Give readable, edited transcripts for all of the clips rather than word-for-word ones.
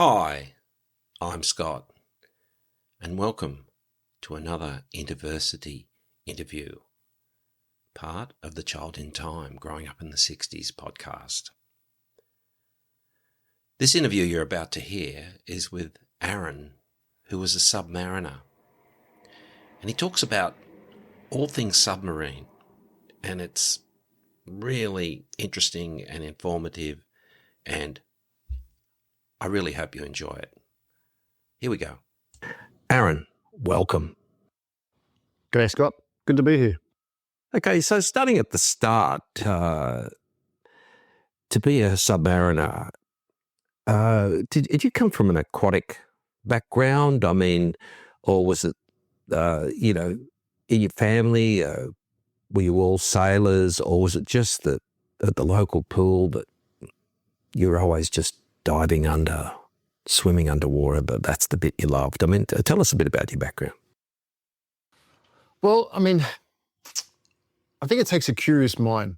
Hi, I'm Scott, and welcome to another Interversity interview, part of the Child in Time Growing Up in the 60s podcast. This interview you're about to hear is with Aaron, who was a submariner, and he talks about all things submarine, and it's really interesting and informative, and I really hope you enjoy it. Here we go. Aaron, welcome. G'day, Scott. Good to be here. Okay, so starting at the start, to be a submariner, did you come from an aquatic background? I mean, or was it, in your family, were you all sailors, or was it just that at the local pool that you were always just diving under, swimming underwater, but that's the bit you loved? I mean, tell us a bit about your background. Well, I mean, I think it takes a curious mind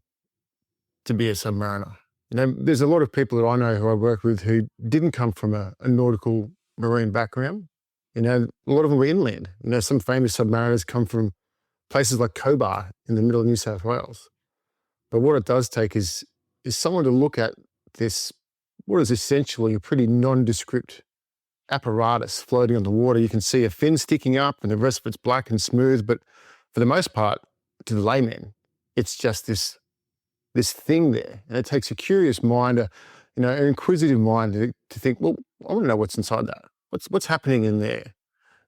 to be a submariner. You know, there's a lot of people that I know who I work with who didn't come from a nautical marine background. You know, a lot of them were inland. You know, some famous submariners come from places like Cobar in the middle of New South Wales. But what it does take is someone to look at this, what is essentially a pretty nondescript apparatus floating on the water. You can see a fin sticking up and the rest of it's black and smooth. But for the most part, to the layman, it's just this thing there. And it takes a curious mind, an inquisitive mind to think, well, I want to know what's inside that. What's happening in there?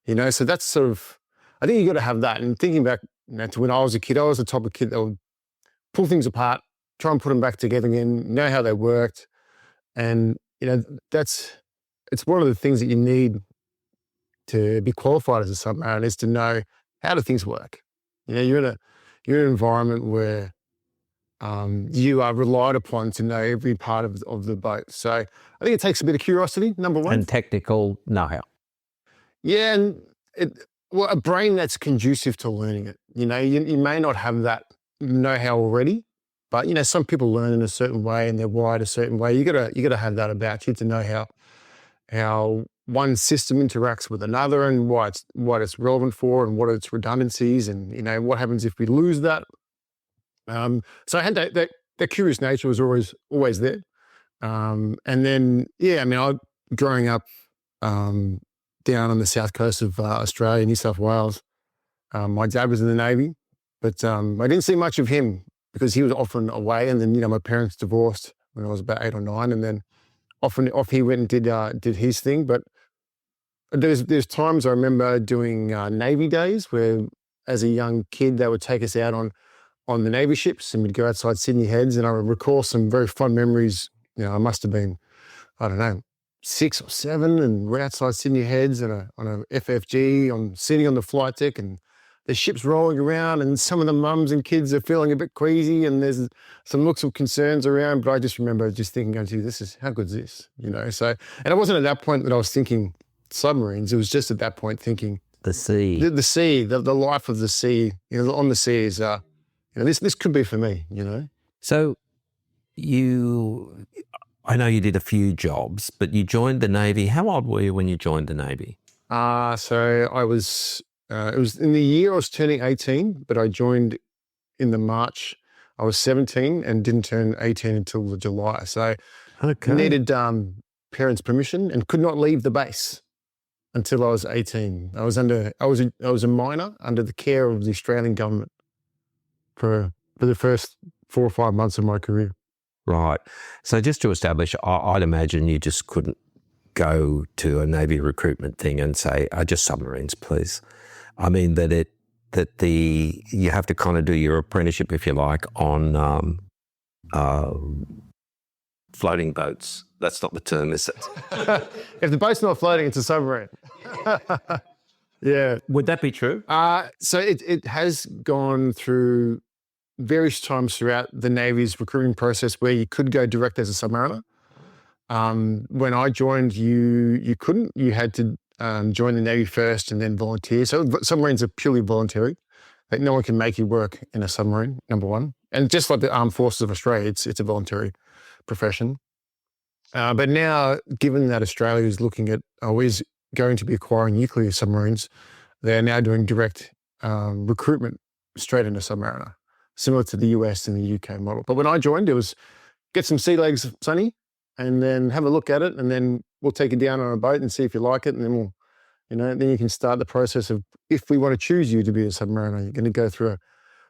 You know, so that's sort of, I think you got to have that. And thinking back to when I was a kid, I was the type of kid that would pull things apart, try and put them back together again, know how they worked. And, it's one of the things that you need to be qualified as a submariner is to know how do things work. You know, you're in an environment where you are relied upon to know every part of the boat. So I think it takes a bit of curiosity, number one. And technical know-how. Yeah, and a brain that's conducive to learning it. You know, you may not have that know-how already, but, you know, some people learn in a certain way and they're wired a certain way. You gotta have that about you to know how one system interacts with another and what it's relevant for and what are its redundancies and, you know, what happens if we lose that. So I had that curious nature was always there. And then, growing up down on the south coast of Australia, New South Wales, my dad was in the Navy, but I didn't see much of him because he was often away. And then, you know, my parents divorced when I was about 8 or 9, and then off he went and did his thing. But there's times I remember doing Navy days where, as a young kid, they would take us out on the Navy ships and we'd go outside Sydney Heads. And I recall some very fun memories. You know, I must have been, 6 or 7, and we're outside Sydney Heads on a FFG, sitting on the flight deck, and the ship's rolling around, and some of the mums and kids are feeling a bit queasy, and there's some looks of concerns around. But I just remember just thinking, how good's this? You know, so, and it wasn't at that point that I was thinking submarines. It was just at that point thinking the sea, the life of the sea. You know, on the sea is, this could be for me. You know. So I know you did a few jobs, but you joined the Navy. How old were you when you joined the Navy? So I was. It was in the year I was turning 18, but I joined in the March. I was 17 and didn't turn 18 until the July. So I needed parents' permission and could not leave the base until I was 18. I was a minor under the care of the Australian government for the first 4 or 5 months of my career. Right. So just to establish, I'd imagine you just couldn't go to a Navy recruitment thing and say, just submarines, please. I mean, you have to kind of do your apprenticeship, if you like, on floating boats. That's not the term, is it? If the boat's not floating, it's a submarine. Yeah. Would that be true? So it has gone through various times throughout the Navy's recruiting process where you could go direct as a submariner. When I joined, you couldn't. You had to join the Navy first and then volunteer. So submarines are purely voluntary. Like, no one can make you work in a submarine, number one. And just like the Armed Forces of Australia, it's a voluntary profession. But now, given that Australia is looking at, is going to be acquiring nuclear submarines, they're now doing direct recruitment straight into Submariner, similar to the US and the UK model. But when I joined, it was get some sea legs, Sonny, and then have a look at it, and then we'll take you down on a boat and see if you like it, and then we'll, then you can start the process of, if we want to choose you to be a submariner, you're going to go through a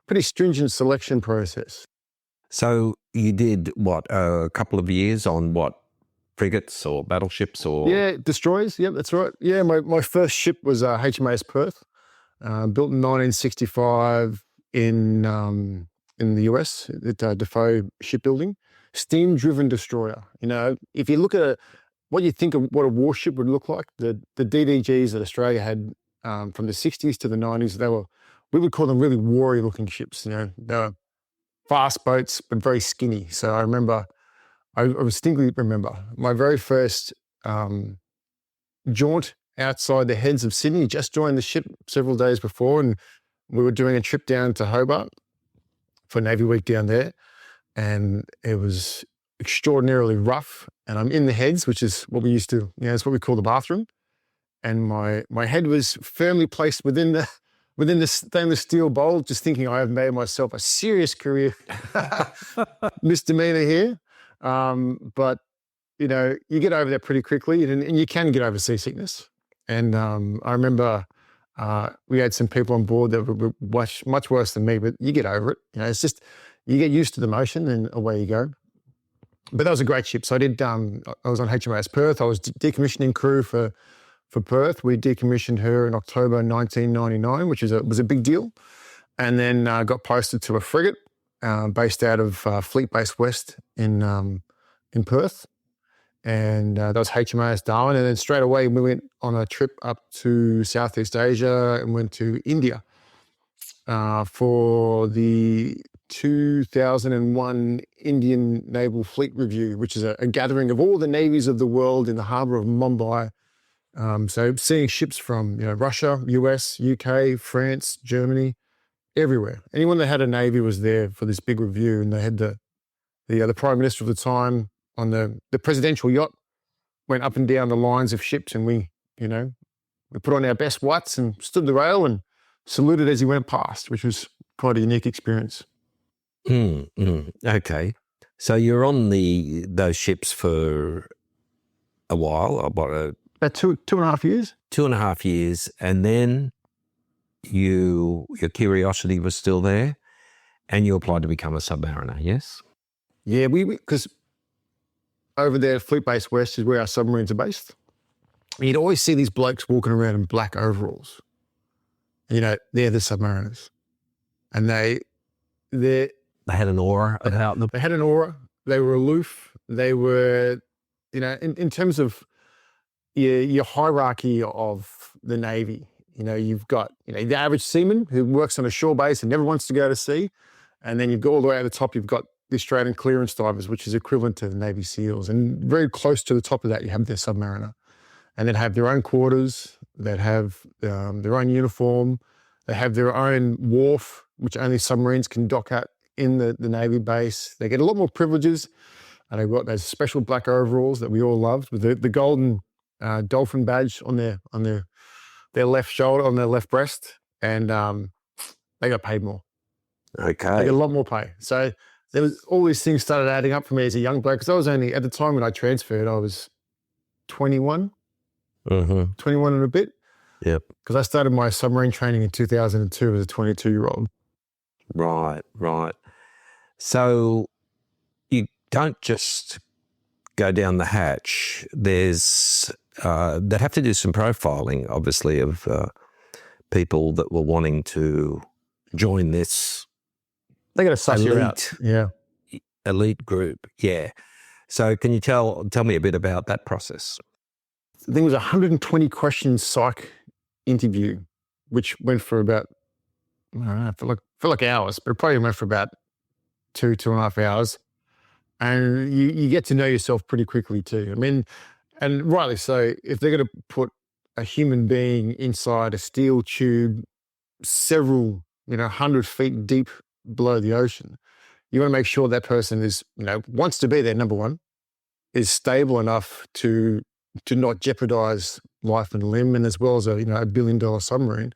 pretty stringent selection process. So you did what, a couple of years on what, frigates or battleships or? Yeah, destroyers. Yep, that's right. Yeah, my first ship was HMAS Perth, built in 1965 in the US at Defoe Shipbuilding. Steam-driven destroyer. If you look at what you think of what a warship would look like, the DDGs that Australia had from the 60s to the 90s, we would call them really warrior-looking ships. They were fast boats, but very skinny. So I distinctly remember my very first jaunt outside the heads of Sydney. Just joined the ship several days before, and we were doing a trip down to Hobart for Navy Week down there, and it was extraordinarily rough. And I'm in the heads, which is what we used to, it's what we call the bathroom. And my head was firmly placed within the stainless steel bowl, just thinking I have made myself a serious career misdemeanor here. But you get over that pretty quickly, and you can get over seasickness. And I remember we had some people on board that were much worse than me, but you get over it. It's just, you get used to the motion and away you go. But that was a great ship. So I was on HMAS Perth. I was decommissioning crew for Perth. We decommissioned her in October 1999, which was a big deal. And then got posted to a frigate based out of Fleet Base West in Perth. And that was HMAS Darwin. And then straight away we went on a trip up to Southeast Asia and went to India for the 2001 Indian Naval Fleet Review, which is a gathering of all the navies of the world in the harbour of Mumbai. So seeing ships from Russia, US, UK, France, Germany, everywhere. Anyone that had a navy was there for this big review, and they had the Prime Minister of the time on the presidential yacht, went up and down the lines of ships, and we put on our best whites and stood the rail and saluted as he went past, which was quite a unique experience. Okay. So you're on those ships for a while, about two and a half years. 2.5 years, and then your curiosity was still there, and you applied to become a submariner. Yes. Yeah, because over there, Fleet Base West is where our submarines are based. And you'd always see these blokes walking around in black overalls. They're the submariners, and they had an aura about them. They had an aura. They were aloof. They were, in terms of your hierarchy of the Navy, you've got, the average seaman who works on a shore base and never wants to go to sea. And then you've got all the way at the top, you've got the Australian clearance divers, which is equivalent to the Navy SEALs. And very close to the top of that, you have their submariner. And they have their own quarters, they have their own uniform, they have their own wharf, which only submarines can dock at in the Navy base. They get a lot more privileges, and they've got those special black overalls that we all loved with the golden dolphin badge on their left shoulder, on their left breast, and they got paid more. Okay. They get a lot more pay. So there was all these things started adding up for me as a young bloke, because I was only, at the time when I transferred, I was 21, 21 and a bit. Yep. Because I started my submarine training in 2002 as a 22-year-old. Right. So you don't just go down the hatch. There's they'd have to do some profiling, obviously, of people that were wanting to join this. They got to suss you out. Yeah. Elite group. Yeah. So can you tell me a bit about that process? I think it was a 120 question psych interview, which went for about, I don't know, felt like hours, but it probably went for about 2.5 hours. And you get to know yourself pretty quickly too. I mean, and rightly so, if they're going to put a human being inside a steel tube several, 100 feet deep below the ocean, you want to make sure that person is, wants to be there, number one, is stable enough to not jeopardize life and limb, and as well as a $1 billion submarine,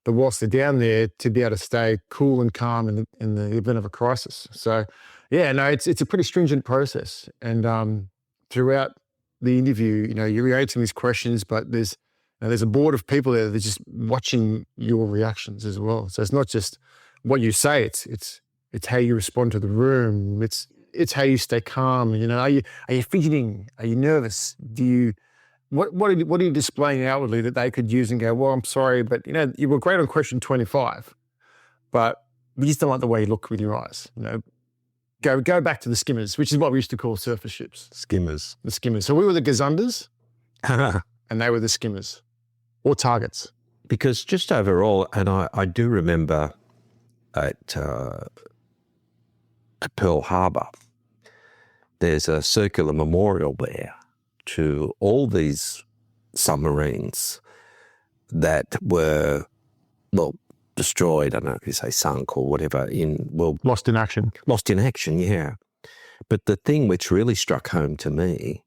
but whilst they're down there, to be able to stay cool and calm in the event of a crisis. So, yeah, no, it's a pretty stringent process. And throughout the interview, you're answering these questions, but there's a board of people there that's just watching your reactions as well. So it's not just what you say; it's how you respond to the room. It's how you stay calm. Are you fidgeting? Are you nervous? What are you displaying outwardly that they could use and go, well, I'm sorry, but you were great on question 25, but we just don't like the way you look with your eyes. Go back to the skimmers, which is what we used to call surface ships. Skimmers. The skimmers. So we were the gazunders, and they were the skimmers, or targets. Because just overall, and I do remember at Pearl Harbor, there's a circular memorial there to all these submarines that were, destroyed, I don't know if you say sunk or whatever, Lost in action. Lost in action, yeah. But the thing which really struck home to me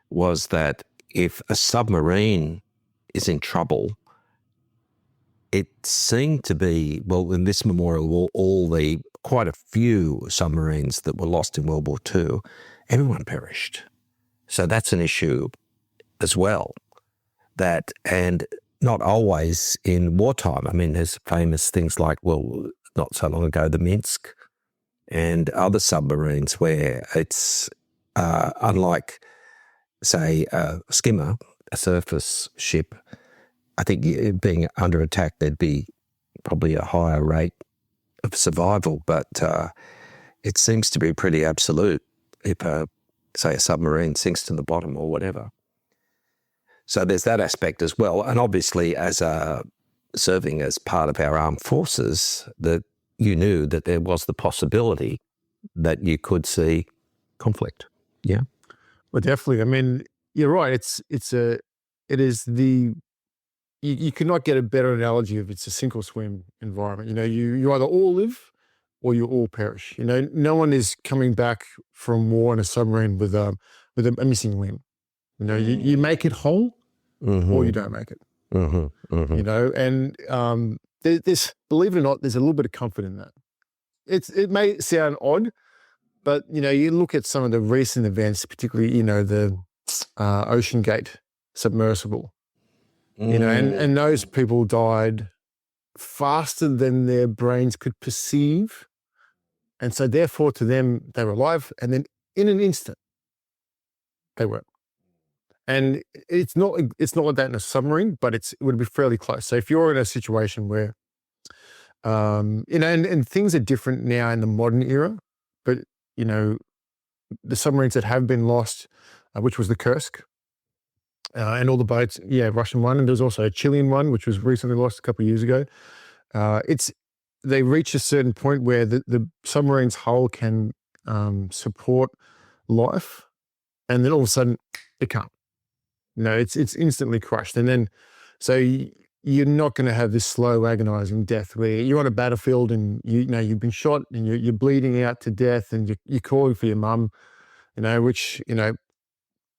was that if a submarine is in trouble, it seemed to be, in this memorial, quite a few submarines that were lost in World War II, everyone perished. So that's an issue as well. And not always in wartime. I mean, there's famous things like, not so long ago, the Minsk and other submarines where it's unlike, say, a skimmer, a surface ship. I think being under attack, there'd be probably a higher rate of survival, but it seems to be pretty absolute if say a submarine sinks to the bottom or whatever. So there's that aspect as well. And obviously as serving as part of our armed forces, that you knew that there was the possibility that you could see conflict. Yeah. Well, definitely. I mean, you're right. You cannot get a better analogy if it's a sink or swim environment. You either all live or you all perish. No one is coming back from war in a submarine with a missing limb. You make it whole, or you don't make it. And there's, believe it or not, there's a little bit of comfort in that. It may sound odd, but you look at some of the recent events, particularly the Ocean Gate submersible. And those people died faster than their brains could perceive. And so therefore to them, they were alive. And then in an instant, they weren't. And it's not like that in a submarine, but it would be fairly close. So if you're in a situation where, and things are different now in the modern era, but, the submarines that have been lost, which was the Kursk, and all the boats, Russian one, and there was also a Chilean one, which was recently lost a couple of years ago. They reach a certain point where the submarine's hull can support life, and then all of a sudden it can't. It's instantly crushed, and then so you're not going to have this slow, agonizing death where you're on a battlefield and you've been shot and you're bleeding out to death, and you're calling for your mum, which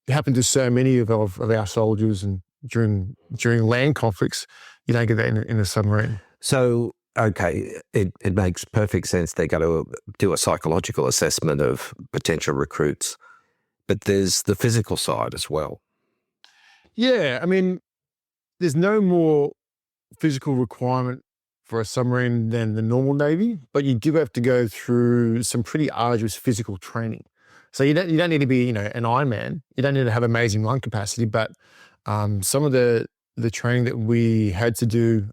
happened to so many of our soldiers, and during land conflicts, you don't get that in a submarine. So, okay, it makes perfect sense. They got to do a psychological assessment of potential recruits, but there's the physical side as well. Yeah, I mean, there's no more physical requirement for a submarine than the normal Navy, but you do have to go through some pretty arduous physical training. So you don't need to be, an Ironman. You don't need to have amazing lung capacity, but some of the training that we had to do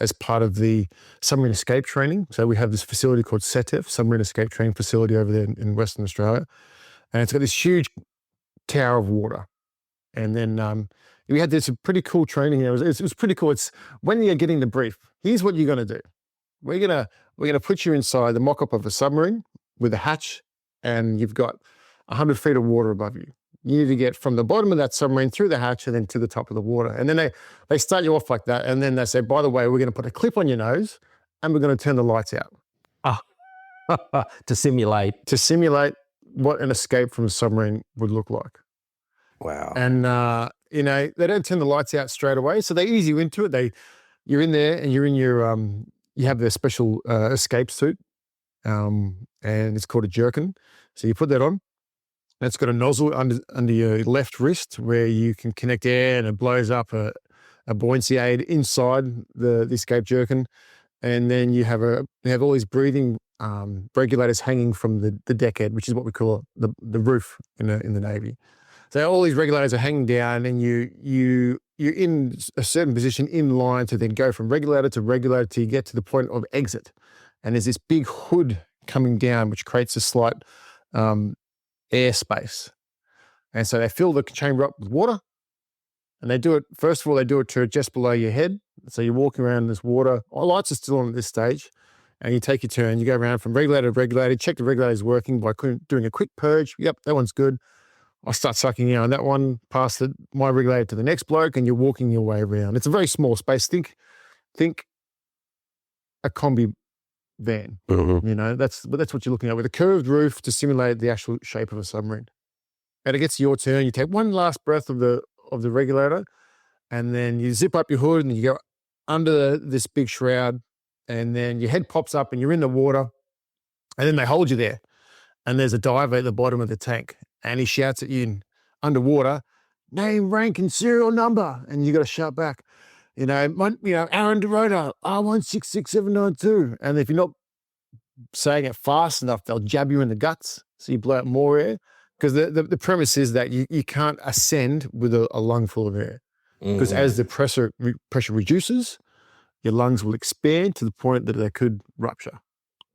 as part of the submarine escape training. So we have this facility called SETEF, Submarine Escape Training Facility over there in Western Australia. And it's got this huge tower of water. And then we had this pretty cool training here. It was pretty cool. It's when you're getting the brief, here's what you're going to do. We're going to put you inside the mock-up of a submarine with a hatch, and you've got 100 feet of water above you. You need to get from the bottom of that submarine through the hatch and then to the top of the water. And then they start you off like that. And then they say, by the way, we're going to put a clip on your nose and we're going to turn the lights out. To simulate. what an escape from a submarine would look like. Wow. And, they don't turn the lights out straight away. So they ease you into it. You're in there and you're in your, you have their special escape suit, and it's called a jerkin. So you put that on. It's got a nozzle under your left wrist where you can connect air, and it blows up a buoyancy aid inside the escape jerkin. And then you have all these breathing regulators hanging from the deck head, which is what we call the roof in the Navy. So all these regulators are hanging down, and you're in a certain position in line to then go from regulator to regulator till you get to the point of exit. And there's this big hood coming down, which creates a slight airspace. And so they fill the chamber up with water, and they do it to just below your head. So you're walking around in this water. All lights are still on at this stage, and you take your turn. You go around from regulator to regulator, check the regulator is working by doing a quick purge. Yep, that one's good. I start sucking air on that one, pass my regulator to the next bloke, and you're walking your way around. It's a very small space. Think a combi van. Mm-hmm. That's what you're looking at, with a curved roof to simulate the actual shape of a submarine. And it gets your turn. You take one last breath of the regulator, and then you zip up your hood and you go under this big shroud, and then your head pops up and you're in the water, and then they hold you there. And there's a diver at the bottom of the tank, and he shouts at you underwater, name, rank, and serial number. And you got to shout back, Aaron DeRota, R166792. And if you're not saying it fast enough, they'll jab you in the guts, so you blow out more air. Because the premise is that you can't ascend with a lung full of air. Because as the pressure reduces, your lungs will expand to the point that they could rupture.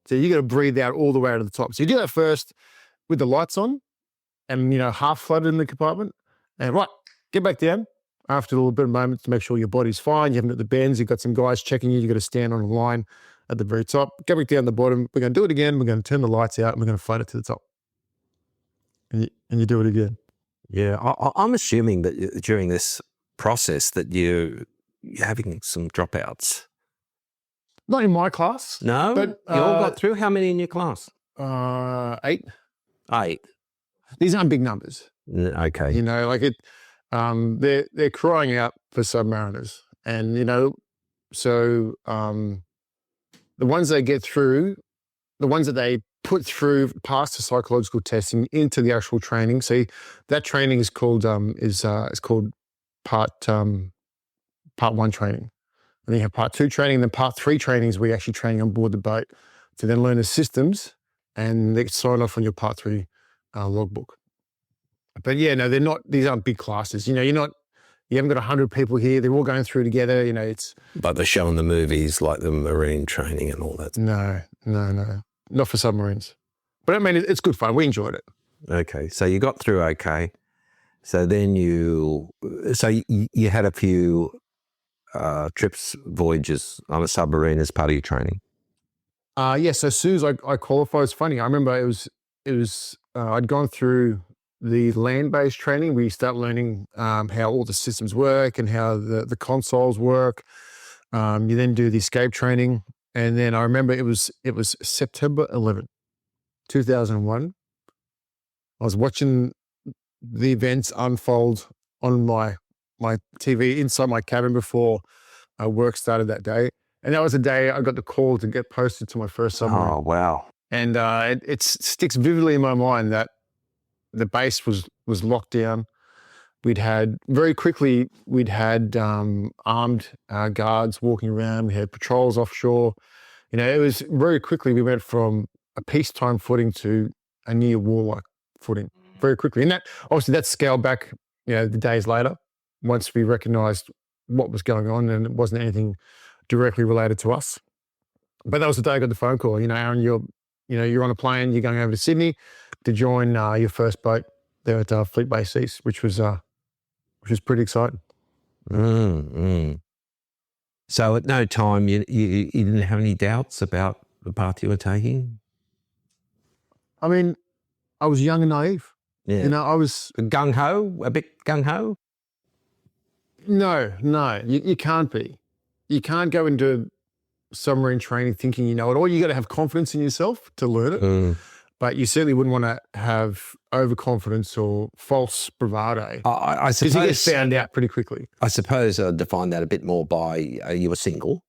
So you got to breathe out all the way to the top. So you do that first with the lights on, and half flooded in the compartment, and get back down after a little bit of moment to make sure your body's fine. You haven't got the bends. You've got some guys checking you. You've got to stand on a line at the very top. Get back down the bottom. We're going to do it again. We're going to turn the lights out, and we're going to float it to the top. And you do it again. Yeah, I'm assuming that during this process that you're having some dropouts. Not in my class. No? But, you all got through? How many in your class? 8. 8. These aren't big numbers. Okay. They're crying out for submariners. And, so the ones they get through, the ones that they put through past the psychological testing into the actual training. See, that training is called part 1 training. And then you have part 2 training, and then part 3 training is where you're actually training on board the boat to then learn the systems, and they sign off on your part 3 logbook. But yeah, no, these aren't big classes. You haven't got 100 people here. They're all going through together. It's like they're showing the movies, like the marine training and all that. No. Not for submarines. But I mean, it's good fun. We enjoyed it. Okay. So you got through okay. So then you had a few trips, voyages on a submarine as part of your training. Yeah. So as soon as I qualified, it's funny. I remember it was I'd gone through the land-based training. We start learning how all the systems work and how the consoles work. You then do the escape training. And then I remember it was September 11th, 2001. I was watching the events unfold on my TV inside my cabin before work started that day. And that was the day I got the call to get posted to my first submarine. Oh, wow. And it sticks vividly in my mind that the base was locked down. We'd had armed guards walking around. We had patrols offshore. It was very quickly we went from a peacetime footing to a near warlike footing very quickly. And that scaled back, the days later, once we recognised what was going on, and it wasn't anything directly related to us. But that was the day I got the phone call. Aaron, you're on a plane. You're going over to Sydney to join your first boat there at Fleet Base East, which was pretty exciting. So at no time you didn't have any doubts about the path you were taking? I mean, I was young and naive. Yeah. I was gung-ho, a bit gung-ho? No, you can't be. You can't go into submarine training thinking you know it all. You got to have confidence in yourself to learn it. but you certainly wouldn't want to have overconfidence or false bravado I because you get suppose found out pretty quickly. I suppose I'd define that a bit more by you were single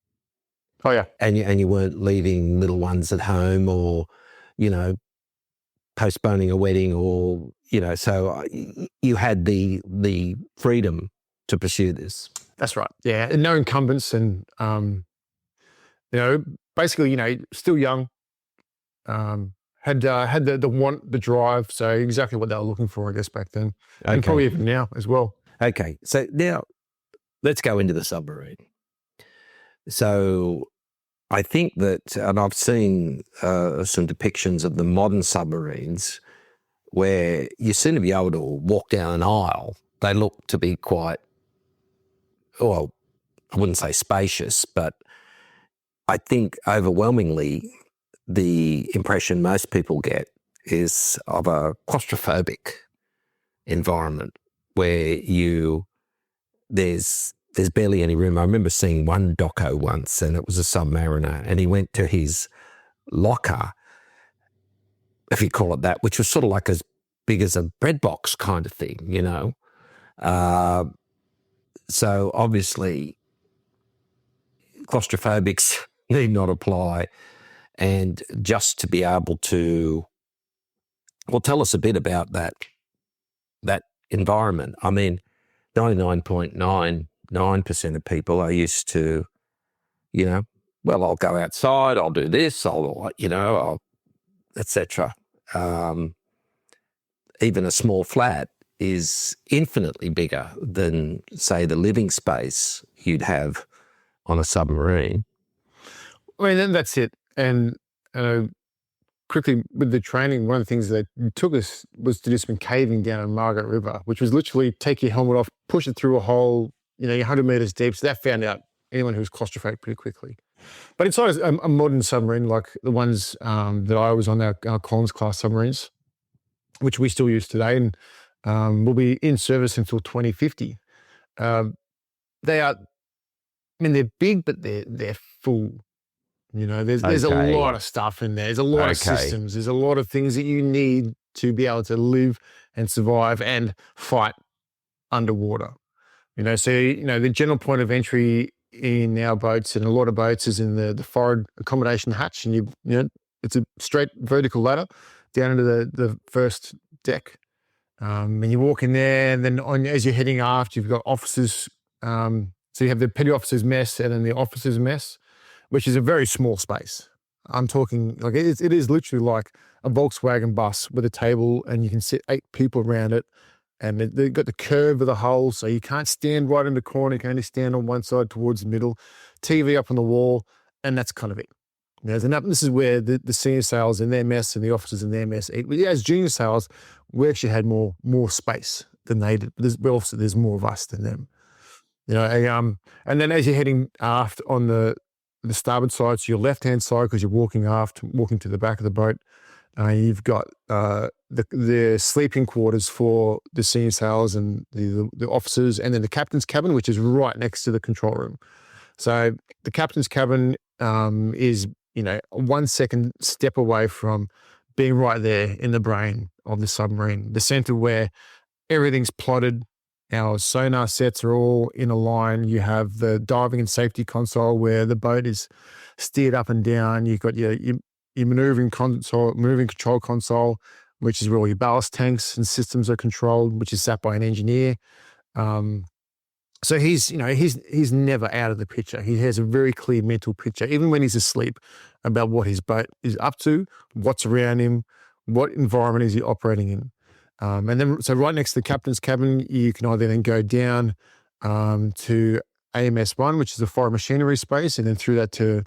Oh yeah, and you weren't leaving little ones at home or, you know, postponing a wedding or, you know, so you had the freedom to pursue this. that's right. Yeah, and no incumbents, and you know, basically, you know, still young, had the want, the drive, so exactly what they were looking for, I guess, back then, and probably even now as well. Okay, so now let's go into the submarine. So I think that, and I've seen some depictions of the modern submarines where you seem to be able to walk down an aisle. They look to be quite, well, I wouldn't say spacious, but I think overwhelmingly the impression most people get is of a claustrophobic environment where there's barely any room. I remember seeing one doco once, and it was a Submariner, and he went to his locker, if you call it that, which was sort of like as big as a bread box kind of thing, you know. So obviously claustrophobics need not apply. And just to be able to, well, tell us a bit about that environment. I mean, 99.99% of people are used to, you know, well, I'll go outside, I'll do this, I'll etc. Even a small flat is infinitely bigger than, say, the living space you'd have on a submarine. I mean, then that's it. And quickly with the training, one of the things that took us was to do some caving down in Margaret River, which was literally take your helmet off, push it through a hole, you know, 100 meters deep. So that found out anyone who was claustrophobic pretty quickly. But inside a modern submarine, like the ones that I was on, our Collins class submarines, which we still use today, and will be in service until 2050. They are, I mean, they're big, but they're full. You know, there's a lot of stuff in there. There's a lot of systems. There's a lot of things that you need to be able to live and survive and fight underwater. You know, so, you know, the general point of entry in our boats and a lot of boats is in the forward accommodation hatch, and you know, it's a straight vertical ladder down into the first deck. And you walk in there, and then as you're heading aft, you've got officers. So you have the petty officers mess and then the officers mess, which is a very small space. I'm talking like it is literally like a Volkswagen bus with a table, and you can sit 8 people around it. And they've got the curve of the hull, so you can't stand right in the corner. You can only stand on one side towards the middle. TV up on the wall, and that's kind of it. This is where the senior sailors in their mess and the officers in their mess eat. As junior sailors, we actually had more space than they did. There's more of us than them. You know, and then as you're heading aft on the starboard side, so your left-hand side, because you're walking aft, walking to the back of the boat, you've got the sleeping quarters for the senior sailors and the officers, and then the captain's cabin, which is right next to the control room. So the captain's cabin is, you know, 1 second step away from being right there in the brain of the submarine, the center where everything's plotted. Our sonar sets are all in a line. You have the diving and safety console where the boat is steered up and down. You've got your maneuvering control console, which is where all your ballast tanks and systems are controlled, which is sat by an engineer. So he's never out of the picture. He has a very clear mental picture, even when he's asleep, about what his boat is up to, what's around him, what environment is he operating in. And then, so right next to the captain's cabin, you can either then go down to AMS1, which is the forward machinery space, and then through that to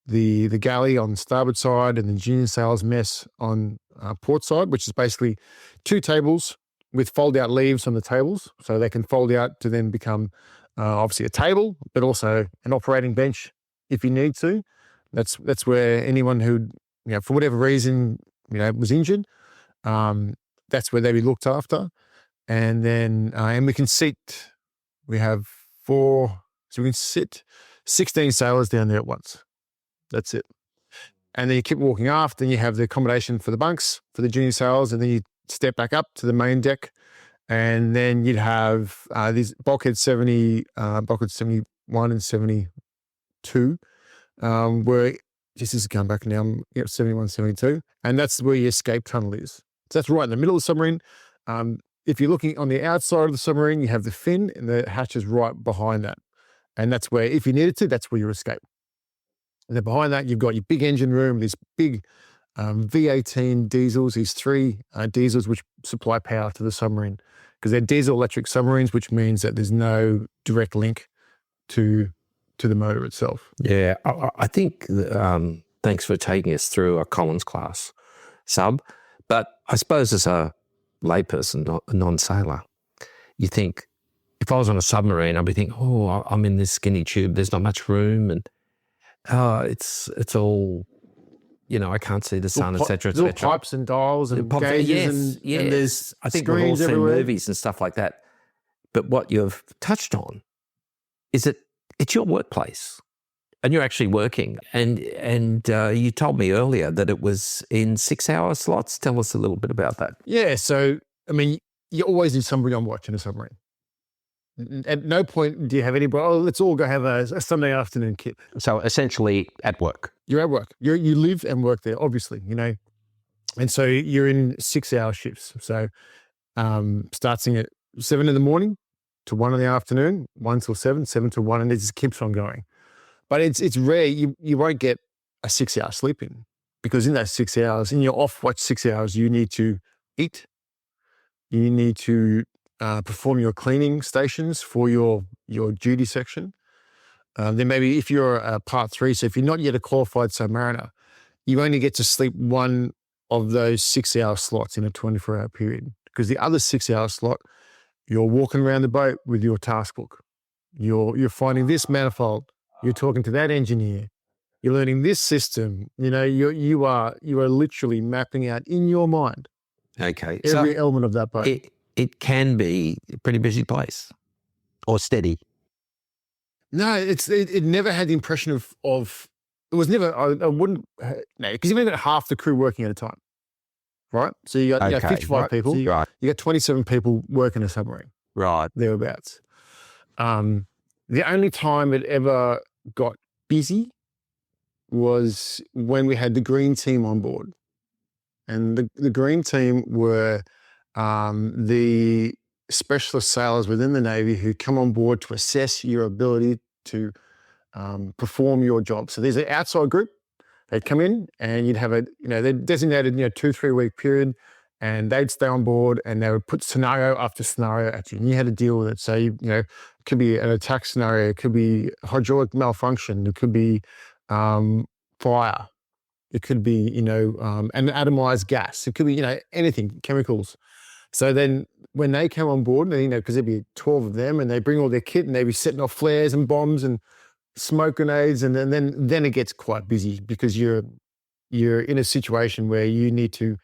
the galley on the starboard side, and the junior sailors mess on port side, which is basically 2 tables with fold-out leaves on the tables, so they can fold out to then become obviously a table, but also an operating bench if you need to. That's where anyone who, you know, for whatever reason, you know, was injured, that's where they be looked after. And then, and we can have 4, so we can sit 16 sailors down there at once. That's it. and then you keep walking aft, then you have the accommodation for the bunks, for the junior sailors, and then you step back up to the main deck, and then you'd have these bulkhead 71 and 72, where this is going back now, 71, 72, and that's where your escape tunnel is. So that's right in the middle of the submarine. If you're looking on the outside of the submarine, you have the fin, and the hatch is right behind that. And that's where, if you needed to, that's where you escape. And then behind that, you've got your big engine room, these big V18 diesels, these 3 diesels which supply power to the submarine, because they're diesel electric submarines, which means that there's no direct link to the motor itself. Yeah, I think, thanks for taking us through a Collins class sub, but I suppose as a layperson, a non-sailor, you think, if I was on a submarine, I'd be thinking, oh, I'm in this skinny tube, there's not much room, and it's all, I can't see the sun, et cetera, et cetera. Little pipes and dials and gauges, yes. and there's I think we've all screens seen everywhere. movies and stuff like that. But what you've touched on is that it's your workplace, and you're actually working. And you told me earlier that it was in 6-hour slots. Tell us a little bit about that. Yeah, so I mean, you always need somebody on watch in a submarine. At no point do you have anybody, let's all go have a Sunday afternoon kip. So essentially at work. You're at work. You live and work there, obviously, And so you're in 6-hour shifts. So starting at 7 in the morning to 1 in the afternoon, 1 till 7, 7 to 1, and it just keeps on going. But it's rare. You won't get a 6-hour sleep in, because in those 6 hours, in your off watch 6 hours, you need to eat. You need to perform your cleaning stations for your duty section. Then maybe if you're a part 3, so if you're not yet a qualified submariner, you only get to sleep one of those 6-hour slots in a 24-hour period, because the other 6-hour slot, you're walking around the boat with your task book. You're finding this manifold. You're talking to that engineer. You're learning this system. You are literally mapping out in your mind Okay. every element of that boat. It can be a pretty busy place. Or steady. No, it never had the impression of it was never, I wouldn't, no, because you've only got half the crew working at a time, right? So you got 55 people, you got 27 people working a submarine. Right. Thereabouts. The only time it ever got busy was when we had the green team on board. And the green team were the specialist sailors within the Navy who come on board to assess your ability to perform your job. So there's an outside group. They'd come in and you'd have they're designated, 2-3 week period, and they'd stay on board and they would put scenario after scenario at you, and you had to deal with it. So, it could be an attack scenario, it could be hydraulic malfunction, it could be fire, it could be, an atomized gas, it could be, anything, chemicals. So then when they come on board, because there'd be 12 of them, and they bring all their kit and they'd be setting off flares and bombs and smoke grenades, and then it gets quite busy, because you're in a situation where you need to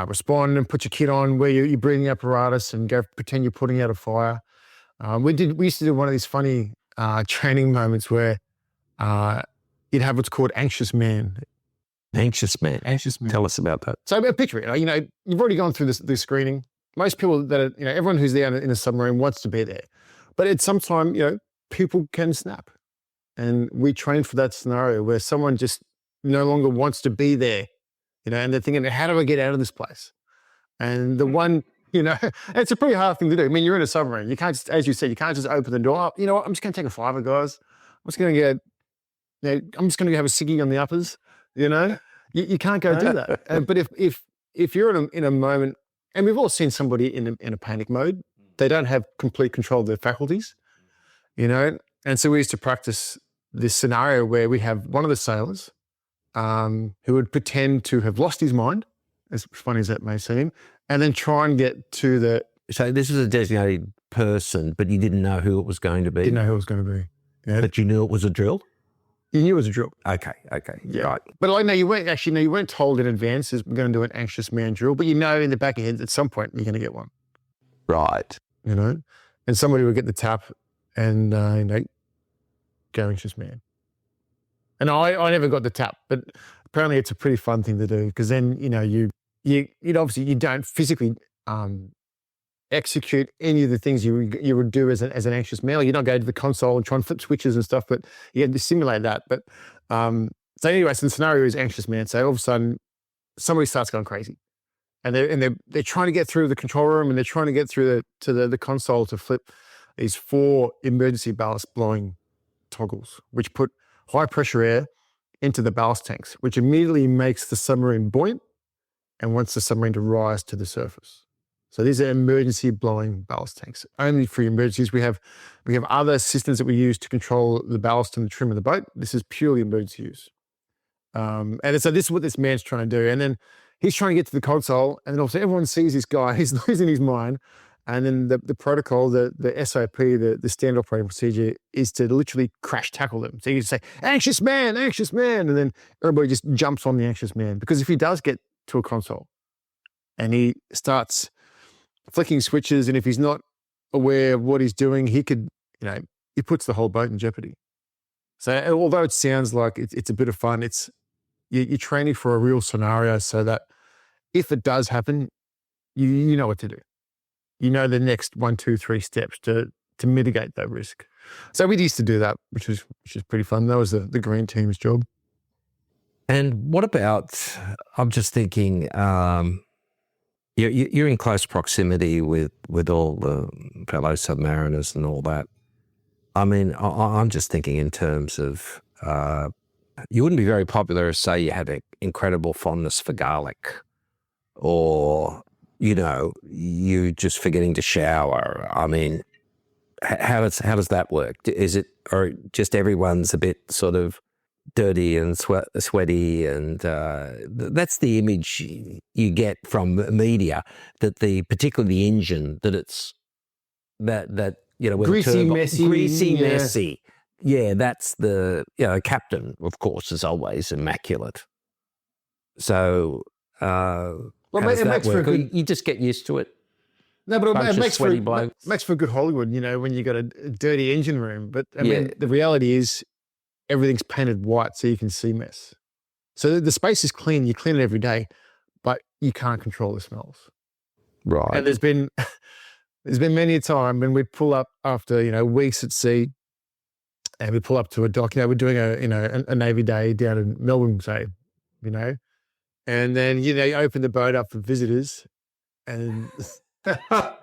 respond and put your kit on, where you're breathing apparatus and go pretend you're putting out a fire. We used to do one of these funny training moments where you'd have what's called anxious man. Anxious man. Tell us about that. So picture it. You've already gone through this screening. Most people that are, everyone who's there in a submarine wants to be there, but at some time, people can snap, and we train for that scenario where someone just no longer wants to be there, and they're thinking, how do I get out of this place? And the one, it's a pretty hard thing to do. I mean, you're in a submarine. You can't just, as you said, you can't just open the door up. You know what? I'm just going to take a fiver, guys. I'm just going to I'm just going to have a ciggy on the uppers. You can't go do that. But if you're in a moment, and we've all seen somebody in a panic mode, they don't have complete control of their faculties, and so we used to practice this scenario where we have one of the sailors who would pretend to have lost his mind, as funny as that may seem, and then try and get to the... So this was a designated person, but you didn't know who it was going to be? Didn't know who it was going to be. Yeah. But you knew it was a drill? You knew it was a drill. Okay. Yeah. Right. But you weren't told in advance we're going to do an anxious man drill, but in the back of your head at some point you're going to get one. Right. And somebody would get the tap and, go anxious man. And I never got the tap, but apparently it's a pretty fun thing to do because then, you obviously you don't physically execute any of the things you would do as an anxious man. You're not going to the console and try and flip switches and stuff, but you have to simulate that. But so anyway, so the scenario is anxious man. So all of a sudden somebody starts going crazy. And they're trying to get through the control room and they're trying to get through the console to flip these 4 emergency ballast blowing toggles, which put high pressure air into the ballast tanks, which immediately makes the submarine buoyant and wants the submarine to rise to the surface. So these are emergency blowing ballast tanks. Only for emergencies. We have other systems that we use to control the ballast and the trim of the boat. This is purely emergency use. And so this is what this man's trying to do. And then he's trying to get to the console, and then also everyone sees this guy. He's losing his mind. And then the protocol, the SOP, the standard operating procedure is to literally crash tackle them. So you say, anxious man, and then everybody just jumps on the anxious man. Because if he does get to a console and he starts flicking switches, and if he's not aware of what he's doing, he could, he puts the whole boat in jeopardy. So although it sounds like it's a bit of fun, you're training for a real scenario so that if it does happen, you know what to do. You know the next 1, 2, 3 steps to mitigate that risk. So we used to do that, which is pretty fun. That was the green team's job. And what about, I'm just thinking, you're in close proximity with all the fellow submariners and all that. I mean, I'm just thinking in terms of, you wouldn't be very popular if, say, you had an incredible fondness for garlic, or, you just forgetting to shower. I mean, how does that work? Is it, or just everyone's a bit sort of dirty and sweaty, and that's the image you get from media, that particularly the engine, that it's that greasy, messy. Yeah, that's the captain, of course, is always immaculate. So how does that work? You just get used to it. No, but it makes for good Hollywood, when you got a dirty engine room. But I mean, the reality is everything's painted white so you can see mess. So the space is clean. You clean it every day, but you can't control the smells. Right. And there's been many a time when we pull up after weeks at sea, and we pull up to a dock. We're doing a Navy day down in Melbourne, say, and then you open the boat up for visitors, and and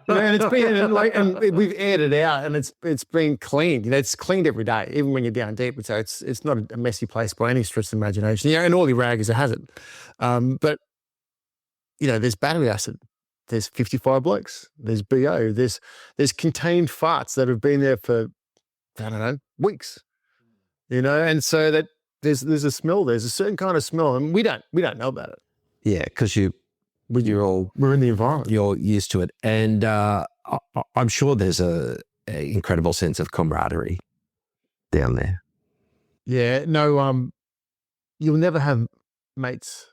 it's been and we've aired it out, and it's been cleaned. It's cleaned every day, even when you're down deep. So it's not a messy place by any stretch of the imagination. And all the rag is a hazard. But there's battery acid. There's 55 blokes. There's BO. There's contained farts that have been there for, I don't know, weeks. And so that there's a smell. There's a certain kind of smell, and we don't know about it. Yeah, because we're in the environment. You're used to it, and I'm sure there's a incredible sense of camaraderie down there. Yeah, no, you'll never have mates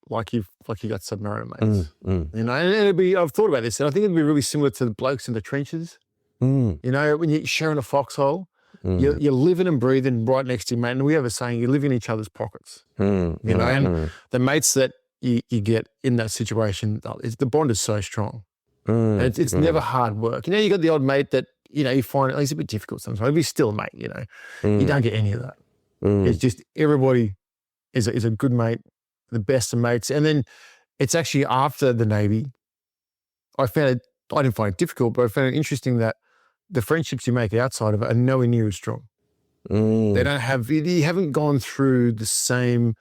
like you got Submariner mates. And it'd be, I've thought about this, and I think it'd be really similar to the blokes in the trenches. When you're sharing a foxhole, you're living and breathing right next to your mate. And we have a saying, you live in each other's pockets. And the mates that you get in that situation, the bond is so strong. And it's never hard work. You got the odd mate that, you find he's a bit difficult sometimes, but he's still a mate, You don't get any of that. It's just everybody is a good mate, the best of mates. And then it's actually after the Navy, I didn't find it difficult, but I found it interesting that the friendships you make outside of it are nowhere near as strong. They don't have, you haven't gone through the same,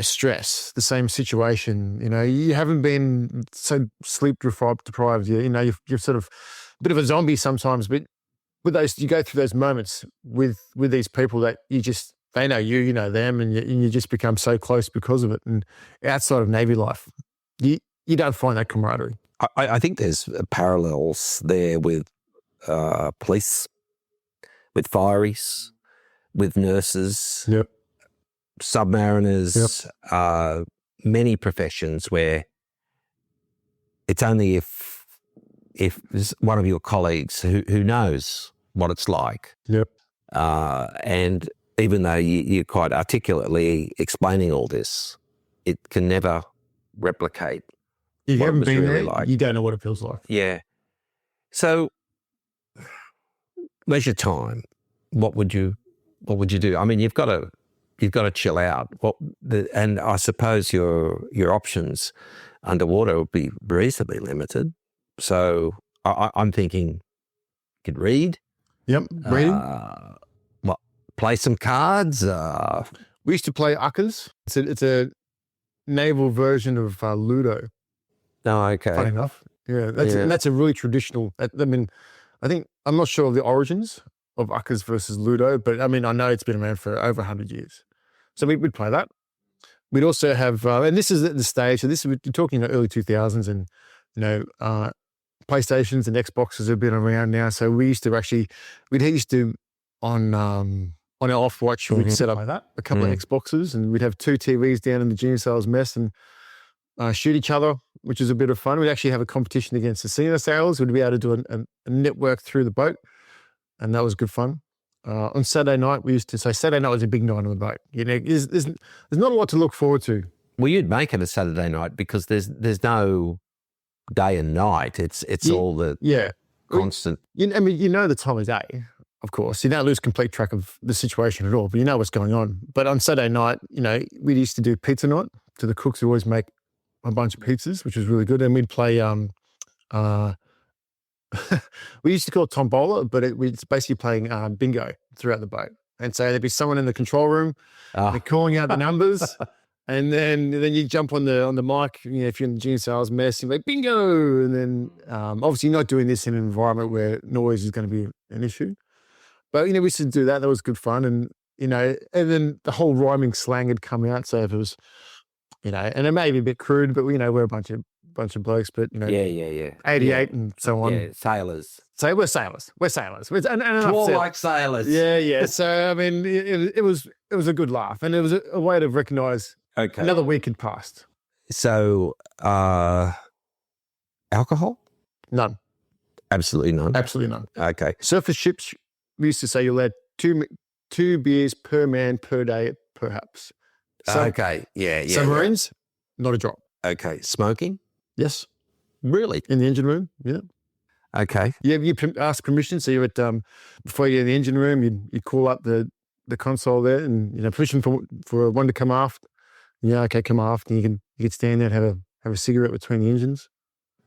stress, the same situation. You haven't been so sleep deprived. You're sort of a bit of a zombie sometimes, but with those, you go through those moments with these people that they know you know them, and you just become so close because of it. And outside of Navy life, you don't find that camaraderie. I think there's parallels there with police, with fireys, with nurses, submariners, many professions where it's only if there's one of your colleagues who knows what it's like, and even though you're quite articulately explaining all this, it can never replicate. If you what it haven't was been really there, like. you don't know what it feels like. Yeah. So, leisure time. What would you do? I mean, you've got to chill out. And I suppose your options underwater would be reasonably limited. So I'm thinking, you could read. Yep, reading. Play some cards. We used to play uckers. It's a naval version of Ludo. No, okay. Funny enough. Yeah, that's a really traditional. I mean, I'm not sure of the origins of uckers versus Ludo, but I mean, I know it's been around for over 100 years. So we'd play that. We'd also have, and this is at the stage. So we're talking the early 2000s, and PlayStations and Xboxes have been around now. So we used to on our off watch, we'd set up a couple of Xboxes, and we'd have 2 TVs down in the junior sales mess and shoot each other, which is a bit of fun. We'd actually have a competition against the senior sailors. We'd be able to do a network through the boat, and that was good fun. On Saturday night, we used to say Saturday night was a big night on the boat. There's not a lot to look forward to. Well, you'd make it a Saturday night because there's no day and night. It's all the constant. I mean, the time of day, of course. You don't lose complete track of the situation at all, but you know what's going on. But on Saturday night, we used to do pizza night. To the cooks who always make a bunch of pizzas, which was really good. And we'd play, we used to call it tombola, but it's basically playing bingo throughout the boat. And so there'd be someone in the control room they're calling out the numbers. And then you jump on the mic, if you're in the junior sales mess, you're like, bingo. And then obviously you're not doing this in an environment where noise is going to be an issue. But, we used to do that. That was good fun. And, and then the whole rhyming slang had come out. So if it was, and it may be a bit crude, but we're a bunch of blokes, but, Yeah. 88 and so on. Yeah, sailors. So we're sailors. And More like sailors. Yeah. So, I mean, it was a good laugh. And it was a way to recognise another week had passed. So, alcohol? None. Absolutely none? Absolutely none. Okay. Surface ships, we used to say you're allowed two beers per man per day, perhaps. Okay. Yeah. Submarines, not a drop. Okay. Smoking? Yes. Really? In the engine room, yeah. Okay. Yeah, you ask permission. So you're at before you're in the engine room, you call up the console there, and permission for one to come aft. Yeah, okay, come aft, and you can stand there and have a cigarette between the engines.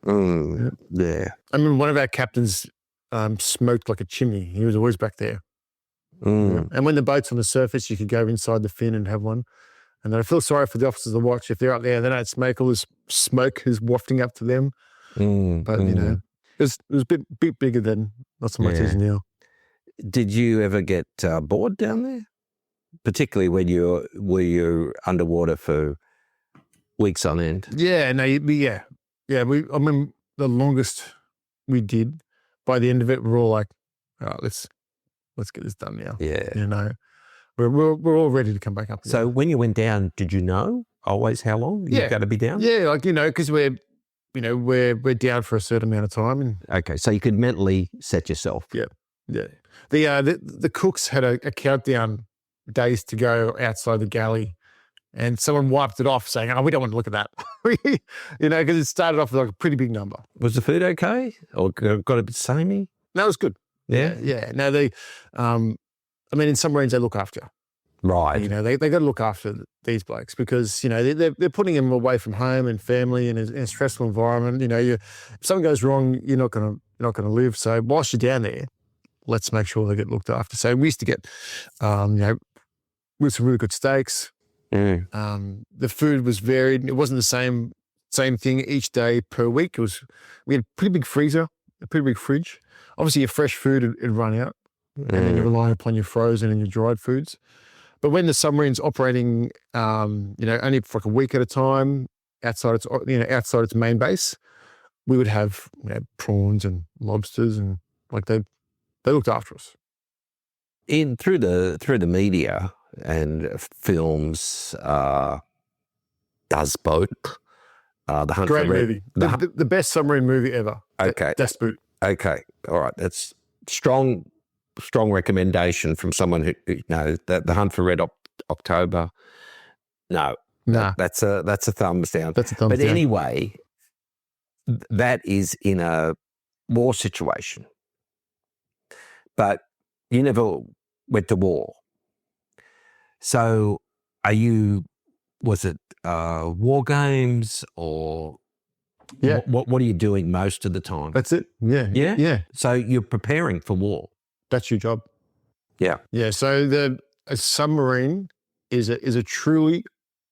Yeah. I remember one of our captains smoked like a chimney. He was always back there. Yeah. And when the boat's on the surface, you could go inside the fin and have one. And I feel sorry for the officers of the watch. If they're up there, they don't smoke. All this smoke is wafting up to them. But, it was a bit bigger then, not so much as now. Did you ever get bored down there? Particularly when you're underwater for weeks on end? Yeah, no, yeah. I mean, the longest we did, by the end of it, we're all like, all right, let's get this done now. Yeah. We're all ready to come back up. So when you went down, did you know always how long you're going to be down? Yeah, because we're down for a certain amount of time. And okay, so you could mentally set yourself. Yeah. The cooks had a countdown days to go outside the galley, and someone wiped it off saying, "Oh, we don't want to look at that," because it started off with like a pretty big number. Was the food okay, or got a bit samey? No, it was good. Yeah. No, in submarines they look after you. Right. They got to look after these blokes because they're putting them away from home and family and in a stressful environment. If something goes wrong, you're not gonna live. So whilst you're down there, let's make sure they get looked after. So we used to get, with some really good steaks. The food was varied. It wasn't the same thing each day per week. We had a pretty big freezer, a pretty big fridge. Obviously, your fresh food would run out, and then you rely upon your frozen and your dried foods. But when the submarine's operating, only for like a week at a time outside its main base, we would have prawns and lobsters, and they looked after us. Through the media and films, Does Boat, The Hunt Great for Red. movie, the best submarine movie ever. Okay, Das Boot. Okay, all right, that's strong strong recommendation from someone who the Hunt for Red October. No, Nah, that's a thumbs down. that's a thumbs But down. anyway, that is in a war situation. But you never went to war. So was it war games or Yeah. what are you doing most of the time? That's it. Yeah. Yeah? Yeah. So you're preparing for war. That's your job. Yeah. Yeah. So a submarine is a truly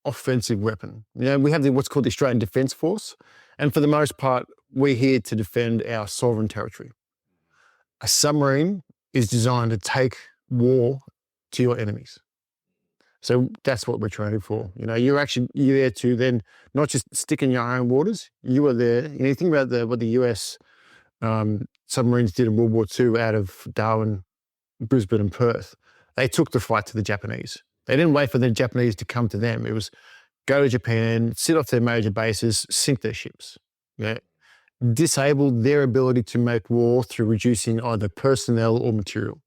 offensive weapon. We have what's called the Australian Defence Force. And for the most part, we're here to defend our sovereign territory. A submarine is designed to take war to your enemies. So that's what we're training for. You're there to then not just stick in your own waters. You are there. You think about what the US submarines did in World War II out of Darwin, Brisbane, and Perth. They took the fight to the Japanese. They didn't wait for the Japanese to come to them. It was go to Japan, sit off their major bases, sink their ships. Disable their ability to make war through reducing either personnel or material.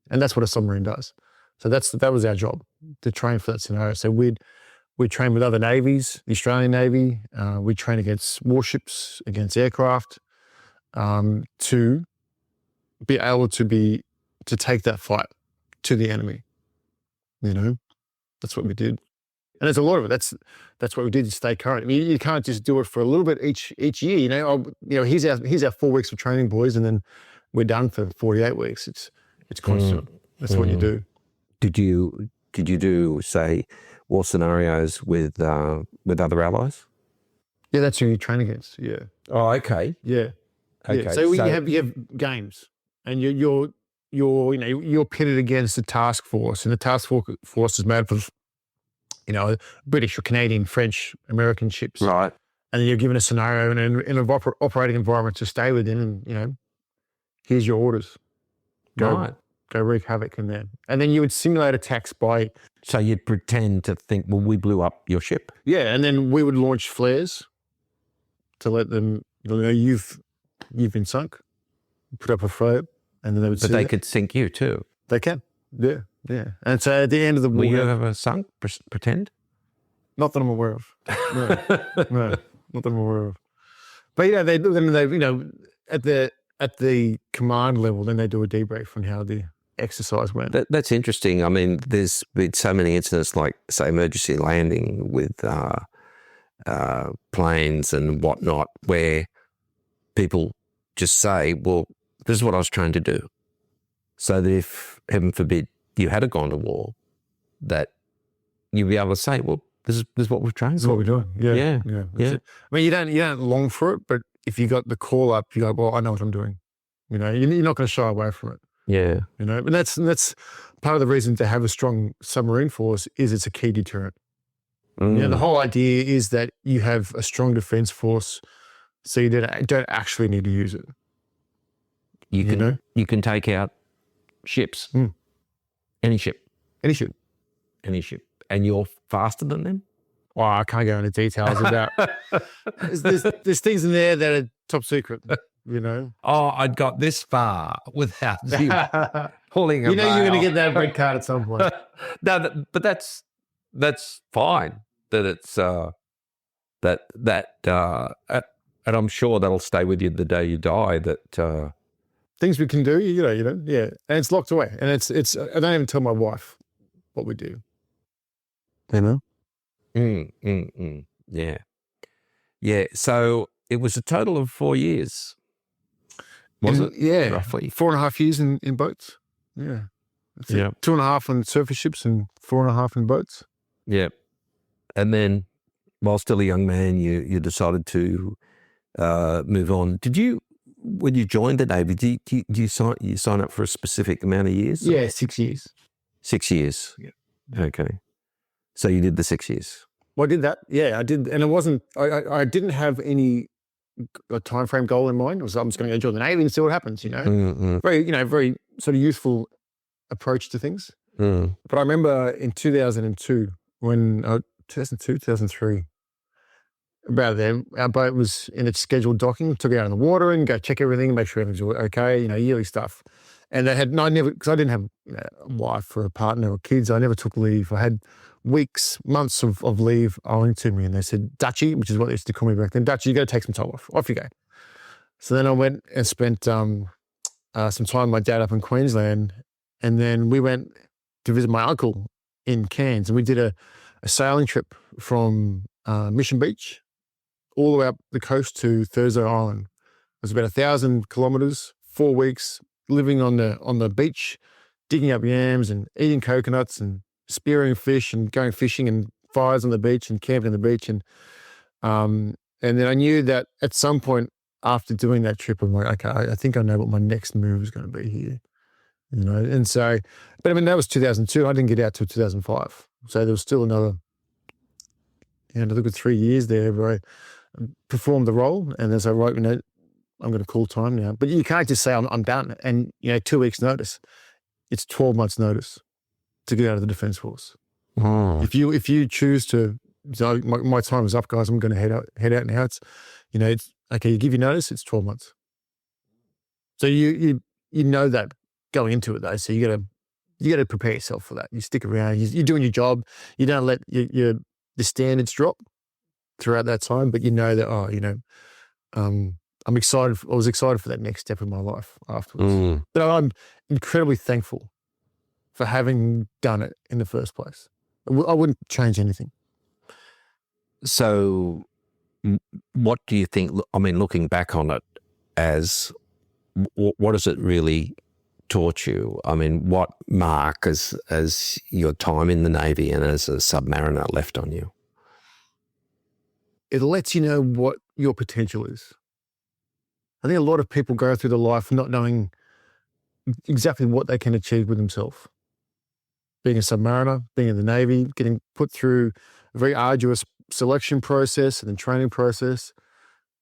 And that's what a submarine does. So that was our job, to train for that scenario. So we'd train with other navies, the Australian Navy. We'd train against warships, against aircraft, to be able to take that fight to the enemy. That's what we did. And there's a lot of it. That's what we did to stay current. I mean, you can't just do it for a little bit each year. Here's our 4 weeks of training, boys, and then we're done for 48 weeks. It's constant. That's what you do. Did you do, say, war scenarios with other allies? Yeah, that's who you train against. Yeah. Oh, okay. Yeah. Okay. Yeah. So you have games, and you're pitted against a task force, and the task force is made up of British or Canadian, French, American ships. Right. And then you're given a scenario and in an operating environment to stay within, and here's your orders. Right. Go wreak havoc in there. And then you would simulate attacks by... So you'd pretend to think, well, we blew up your ship. Yeah, and then we would launch flares to let them, you've been sunk, put up a flare, and then they would But they could sink you too. They can, yeah. And so at the end of the war... Were you ever sunk, pretend? Not that I'm aware of. No, not that I'm aware of. But they at the command level, then they do a debrief on how the exercise went. That's interesting. I mean, there's been so many incidents like, say, emergency landing with planes and whatnot, where people just say, well, this is what I was trying to do. So that if, heaven forbid, you had gone to war, that you'd be able to say, well, this is what we've trained for. This is what we're doing. Yeah. Yeah. I mean, you don't long for it, but if you got the call up, you go, well, I know what I'm doing. You're not going to shy away from it. Yeah. And that's part of the reason to have a strong submarine force is it's a key deterrent. The whole idea is that you have a strong defense force, so you don't actually need to use it. You can take out ships. Any ship. Any ship. And you're faster than them? Oh, I can't go into details about. There's things in there that are top secret. Oh, I'd got this far without you pulling a you're going to veil. get that red card at some point. No, but that's fine. That it's and I'm sure that'll stay with you the day you die. That things we can do, yeah, and it's locked away, and it's. I don't even tell my wife what we do. Yeah. So it was a total of 4 years. Was it? Yeah, roughly 4.5 years in boats. Yeah. That's it. 2.5 on surface ships and 4.5 in boats. Yeah. And then, while still a young man, you decided to move on. Did you, when you joined the Navy, did you sign up for a specific amount of years? Yeah, 6 years. 6 years. Yeah. Okay. So you did the 6 years. Well, I did that. Yeah, I did, and it wasn't. I didn't have any time frame goal in mind. It was I'm just going to go join the Navy and see what happens. Very sort of youthful approach to things. But I remember in 2002 when 2003, about then, our boat was in its scheduled docking. Took it out in the water and go check everything, make sure everything's okay. Yearly stuff. And they had, no, I never, because I didn't have a wife or a partner or kids. I never took leave. I had weeks, months of leave owing to me. And they said, Dutchie, which is what they used to call me back then, Dutchie, you got to take some time off. Off you go. So then I went and spent some time with my dad up in Queensland. And then we went to visit my uncle in Cairns. And we did a sailing trip from Mission Beach all the way up the coast to Thursday Island. It was about 1,000 kilometres, 4 weeks, living on the beach, digging up yams and eating coconuts and spearing fish and going fishing and fires on the beach and camping on the beach. And then I knew that at some point after doing that trip, I'm like, okay, I think I know what my next move is going to be here. And so, but I mean, that was 2002. I didn't get out till 2005. So there was still another good 3 years there where I performed the role. And as I wrote, I'm going to call time now. But you can't just say I'm done. And 2 weeks notice. It's 12 months notice to get out of the Defence Force. Oh. If you choose to, so my time is up, guys. I'm going to head out now. It's it's okay. You give your notice. It's 12 months. So you know that going into it though. So you got to prepare yourself for that. You stick around. You're doing your job. You don't let the standards drop throughout that time. But you know that I'm excited. I was excited for that next step in my life afterwards. But I'm incredibly thankful for having done it in the first place. I wouldn't change anything. So what do you think, I mean, looking back on it, as what has it really taught you? I mean, what mark as your time in the Navy and as a submariner left on you? It lets you know what your potential is. I think a lot of people go through their life not knowing exactly what they can achieve with themselves. Being a submariner, being in the Navy, getting put through a very arduous selection process and then training process,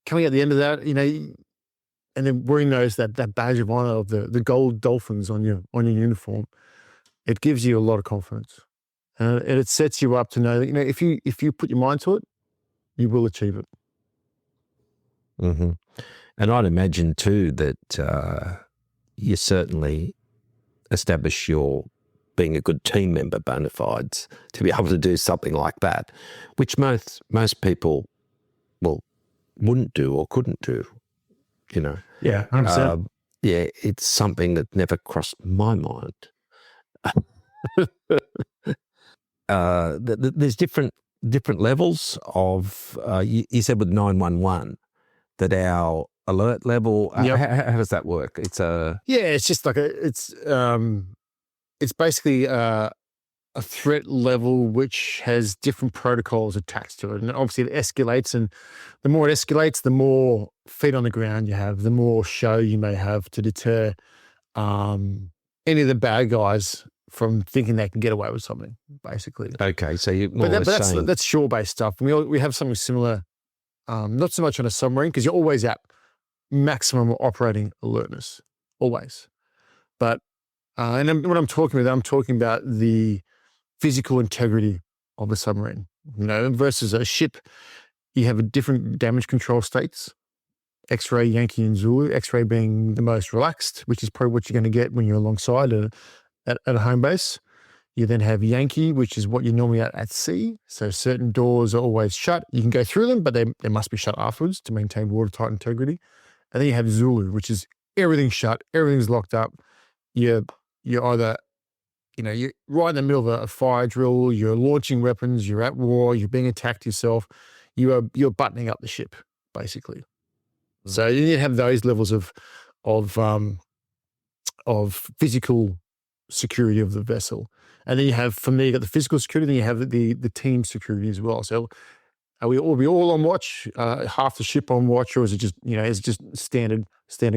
coming at the end of that, and then wearing that badge of honor of the gold dolphins on your uniform, it gives you a lot of confidence, and it sets you up to know that if you put your mind to it, you will achieve it. Mm-hmm. And I'd imagine too that you certainly establish your being a good team member bona fides to be able to do something like that, which most people, wouldn't do or couldn't do, Yeah, 100%. Yeah, it's something that never crossed my mind. There's different levels of, you said with 911, that our alert level, Yep. how does that work? It's it's just like it's basically a threat level which has different protocols attached to it. And obviously it escalates, and the more it escalates, the more feet on the ground you have, the more show you may have to deter any of the bad guys from thinking they can get away with something, basically. okay. So you more or less saying that's shore-based stuff. We have something similar, not so much on a submarine, because you're always at maximum operating alertness, always. But and then when I'm talking about the physical integrity of a submarine, versus a ship. You have a different damage control states, X-ray, Yankee, and Zulu. X-ray being the most relaxed, which is probably what you're going to get when you're alongside at a home base. You then have Yankee, which is what you're normally at sea. So certain doors are always shut. You can go through them, but they must be shut afterwards to maintain watertight integrity. And then you have Zulu, which is everything's shut, everything's locked up. You're either, you're right in the middle of a fire drill, you're launching weapons, you're at war, you're being attacked yourself, you're buttoning up the ship, basically. Mm. So you need to have those levels of physical security of the vessel. And then you have, for me, you got the physical security, then you have the team security as well. So are we all on watch, half the ship on watch, or is it just, it's just standard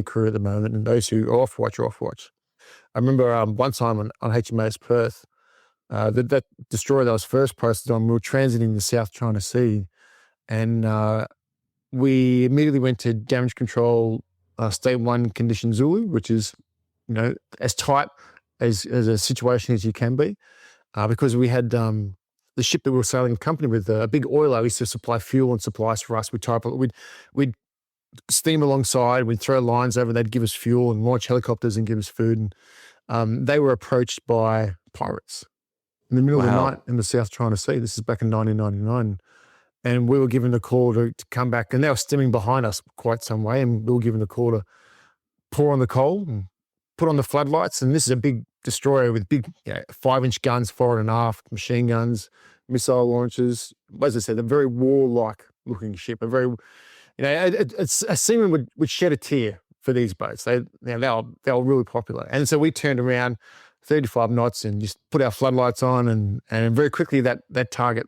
crew at the moment, and those who are off watch are off watch? I remember one time on HMAS Perth, that destroyer that was first posted on, we were transiting the South China Sea, and we immediately went to damage control, state 1 condition Zulu, which is, as tight as a situation as you can be, because we had the ship that we were sailing in company with, a big oiler used to supply fuel and supplies for us. We'd steam alongside. We'd throw lines over. They'd give us fuel and launch helicopters and give us food. And they were approached by pirates in the middle of the night in the South China Sea. This is back in 1999. And we were given the call to come back. And they were stemming behind us quite some way. And we were given the call to pour on the coal and put on the floodlights. And this is a big destroyer with big 5-inch guns, forward and aft, machine guns, missile launchers. As I said, a very warlike looking ship. A seaman would shed a tear for these boats. They were really popular. And so we turned around 35 knots and just put our floodlights on, and very quickly that target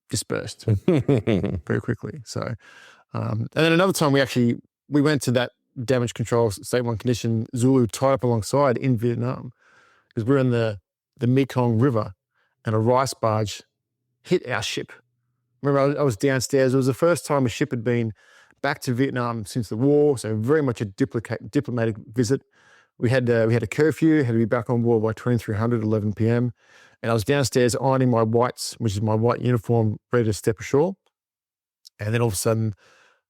dispersed very quickly. So, and then another time we went to that damage control state 1 condition Zulu tied up alongside in Vietnam, because we're in the Mekong River, and a rice barge hit our ship. Remember, I was downstairs. It was the first time a ship had been back to Vietnam since the war, so very much a diplomatic visit. We had a curfew, had to be back on board by 2300, 11 p.m. And I was downstairs ironing my whites, which is my white uniform, ready to step ashore. And then all of a sudden,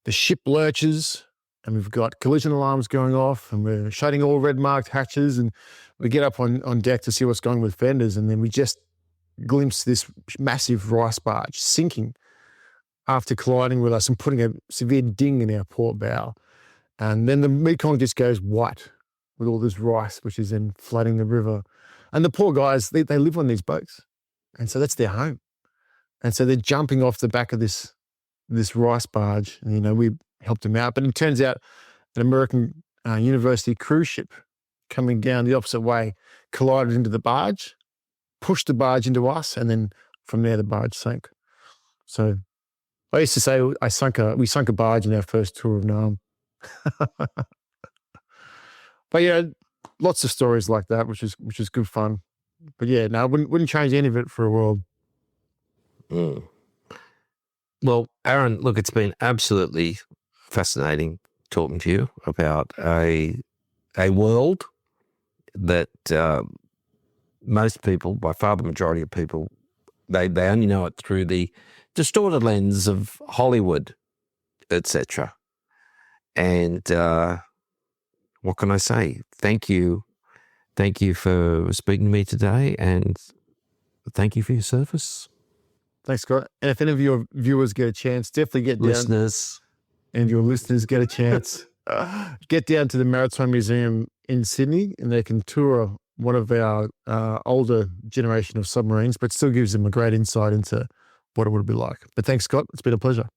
the ship lurches, and we've got collision alarms going off, and we're shutting all red marked hatches, and we get up on deck to see what's going on with fenders, and then we just glimpse this massive rice barge sinking after colliding with us and putting a severe ding in our port bow. And then the Mekong just goes white with all this rice, which is then flooding the river. And the poor guys, they live on these boats. And so that's their home. And so they're jumping off the back of this rice barge. And, we helped them out. But it turns out an American university cruise ship coming down the opposite way collided into the barge, pushed the barge into us, and then from there the barge sank. So I used to say we sunk a barge in our first tour of Nam. But lots of stories like that, which is good fun. But I wouldn't change any of it for a world. Mm. Well, Aaron, look, it's been absolutely fascinating talking to you about a world that most people, by far the majority of people, they only know it through the distorted lens of Hollywood, etc. And what can I say? Thank you for speaking to me today, and thank you for your service. Thanks, Scott. And if any of your viewers get a chance, definitely get down. Listeners. And your listeners get a chance, get down to the Maritime Museum in Sydney, and they can tour one of our older generation of submarines, but still gives them a great insight into what it would be like. But thanks, Scott. It's been a pleasure.